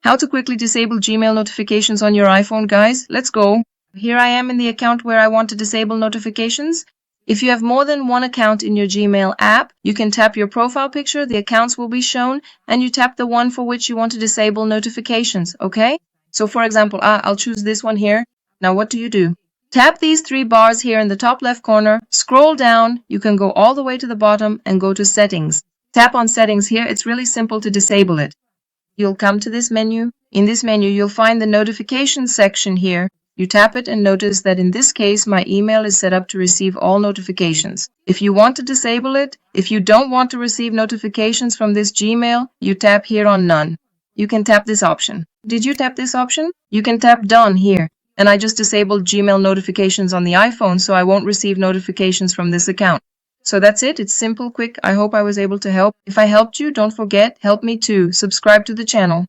How to quickly disable Gmail notifications on your iPhone, guys. Let's go. Here I am in the account where I want to disable notifications. If you have more than one account in your Gmail app, you can tap your profile picture, the accounts will be shown, and you tap the one for which you want to disable notifications, okay? So for example, I'll choose this one here. Now what do? Tap these three bars here in the top left corner, scroll down, you can go all the way to the bottom and go to Settings. Tap on Settings here, it's really simple to disable it. You'll come to this menu. In this menu, you'll find the Notifications section here. You tap it and notice that in this case, my email is set up to receive all notifications. If you want to disable it, if you don't want to receive notifications from this Gmail, you tap here on None. You can tap this option. Did you tap this option? You can tap Done here. And I just disabled Gmail notifications on the iPhone, so I won't receive notifications from this account. So that's it. It's simple, quick. I hope I was able to help. If I helped you, don't forget, help me too. Subscribe to the channel.